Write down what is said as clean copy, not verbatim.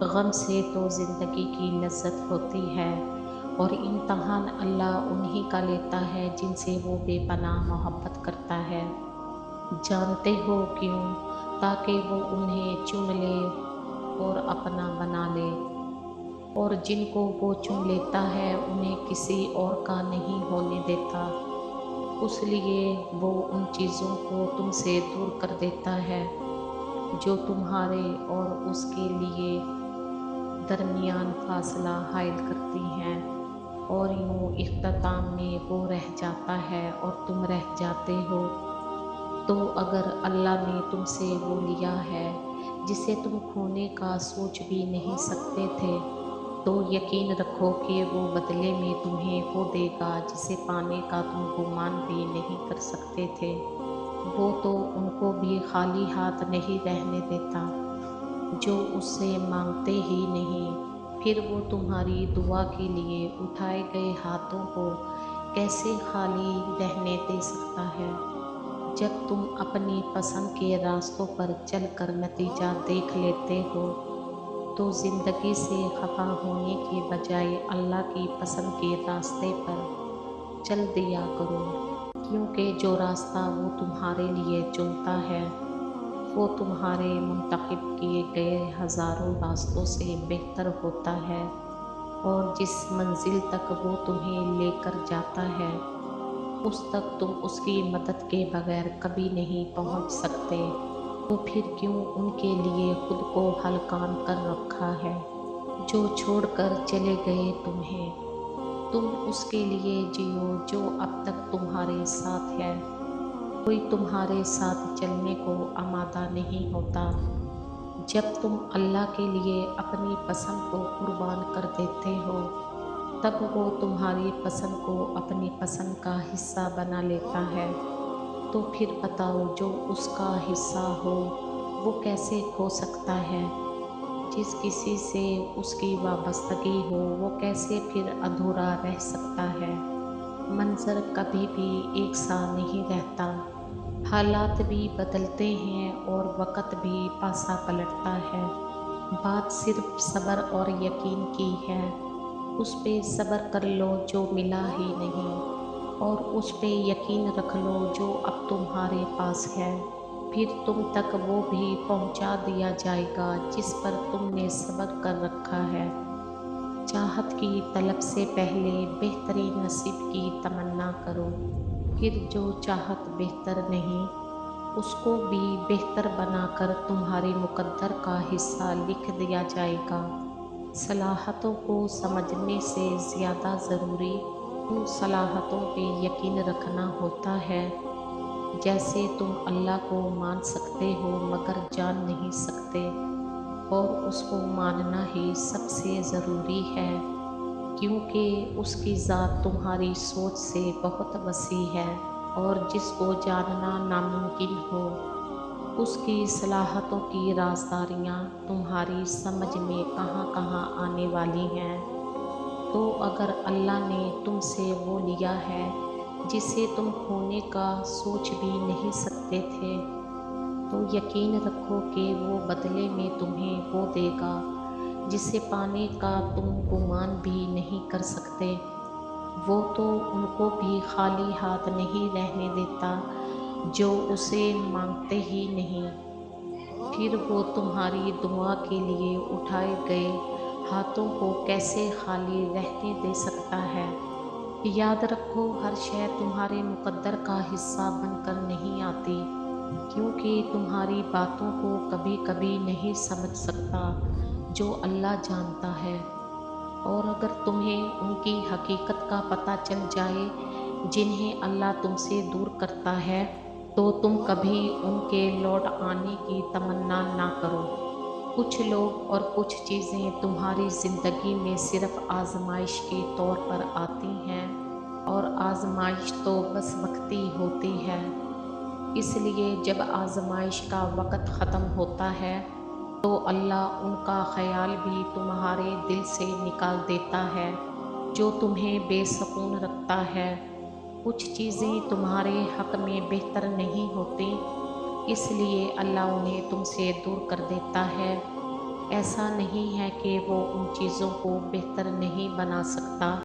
غم سے تو زندگی کی لذت ہوتی ہے، اور امتحان اللہ انہی کا لیتا ہے جن سے وہ بے پناہ محبت کرتا ہے۔ جانتے ہو کیوں؟ تاکہ وہ انہیں چن لے اور اپنا بنا لے، اور جن کو وہ چن لیتا ہے انہیں کسی اور کا نہیں ہونے دیتا۔ اس لیے وہ ان چیزوں کو تم سے دور کر دیتا ہے جو تمہارے اور اس کے لیے درمیان فاصلہ حائل کرتی ہیں، اور یوں اختتام میں وہ رہ جاتا ہے اور تم رہ جاتے ہو۔ تو اگر اللہ نے تم سے وہ لیا ہے جسے تم کھونے کا سوچ بھی نہیں سکتے تھے، تو یقین رکھو کہ وہ بدلے میں تمہیں وہ دے گا جسے پانے کا تم گمان بھی نہیں کر سکتے تھے۔ وہ تو ان کو بھی خالی ہاتھ نہیں رہنے دیتا جو اس سے مانگتے ہی نہیں۔ پھر وہ تمہاری دعا کے لیے اٹھائے گئے ہاتھوں کو کیسے خالی رہنے دے سکتا ہے؟ جب تم اپنی پسند کے راستوں پر چل کر نتیجہ دیکھ لیتے ہو، تو زندگی سے خفا ہونے کے بجائے اللہ کی پسند کے راستے پر چل دیا کرو، کیونکہ جو راستہ وہ تمہارے لیے چنتا ہے وہ تمہارے منتخب کیے گئے ہزاروں راستوں سے بہتر ہوتا ہے، اور جس منزل تک وہ تمہیں لے کر جاتا ہے اس تک تم اس کی مدد کے بغیر کبھی نہیں پہنچ سکتے۔ تو پھر کیوں ان کے لیے خود کو ہلکان کر رکھا ہے جو چھوڑ کر چلے گئے تمہیں؟ تم اس کے لیے جیو جو اب تک تمہارے ساتھ ہے۔ کوئی تمہارے ساتھ چلنے کو آمادہ نہیں ہوتا۔ جب تم اللہ کے لیے اپنی پسند کو قربان کر دیتے ہو، تب وہ تمہاری پسند کو اپنی پسند کا حصہ بنا لیتا ہے۔ تو پھر بتاؤ، جو اس کا حصہ ہو وہ کیسے کھو سکتا ہے؟ جس کسی سے اس کی وابستگی ہو وہ کیسے پھر ادھورا رہ سکتا ہے؟ منظر کبھی بھی ایک سا نہیں رہتا، حالات بھی بدلتے ہیں اور وقت بھی پاسا پلٹتا ہے۔ بات صرف صبر اور یقین کی ہے۔ اس پہ صبر کر لو جو ملا ہی نہیں، اور اس پہ یقین رکھ لو جو اب تمہارے پاس ہے۔ پھر تم تک وہ بھی پہنچا دیا جائے گا جس پر تم نے صبر کر رکھا ہے۔ چاہت کی طلب سے پہلے بہترین نصیب کی تمنا کرو، پھر جو چاہت بہتر نہیں اس کو بھی بہتر بنا کر تمہارے مقدر کا حصہ لکھ دیا جائے گا۔ صلاحیتوں کو سمجھنے سے زیادہ ضروری ان صلاحیتوں پہ یقین رکھنا ہوتا ہے جیسے تم اللہ کو مان سکتے ہو مگر جان نہیں سکتے، اور اس کو ماننا ہی سب سے ضروری ہے، کیونکہ اس کی ذات تمہاری سوچ سے بہت وسیع ہے، اور جس کو جاننا ناممکن ہو اس کی صلاحیتوں کی رازداریاں تمہاری سمجھ میں کہاں کہاں آنے والی ہیں۔ تو اگر اللہ نے تم سے وہ لیا ہے جسے تم کھونے کا سوچ بھی نہیں سکتے تھے، تو یقین رکھو کہ وہ بدلے میں تمہیں وہ دے گا جسے پانے کا تم گمان بھی نہیں کر سکتے۔ وہ تو ان کو بھی خالی ہاتھ نہیں رہنے دیتا جو اسے مانگتے ہی نہیں۔ پھر وہ تمہاری دعا کے لیے اٹھائے گئے ہاتھوں کو کیسے خالی رہنے دے سکتا ہے؟ یاد رکھو، ہر شے تمہارے مقدر کا حصہ بن کر نہیں آتی، کیونکہ تمہاری باتوں کو کبھی کبھی نہیں سمجھ سکتا جو اللہ جانتا ہے۔ اور اگر تمہیں ان کی حقیقت کا پتہ چل جائے جنہیں اللہ تم سے دور کرتا ہے، تو تم کبھی ان کے لوٹ آنے کی تمنا نہ کرو۔ کچھ لوگ اور کچھ چیزیں تمہاری زندگی میں صرف آزمائش کے طور پر آتی ہیں، اور آزمائش تو بس وقتی ہوتی ہے۔ اس لیے جب آزمائش کا وقت ختم ہوتا ہے تو اللہ ان کا خیال بھی تمہارے دل سے نکال دیتا ہے جو تمہیں بے سکون رکھتا ہے۔ کچھ چیزیں تمہارے حق میں بہتر نہیں ہوتی، اس لیے اللہ انہیں تم سے دور کر دیتا ہے، ایسا نہیں ہے کہ وہ ان چیزوں کو بہتر نہیں بنا سکتا،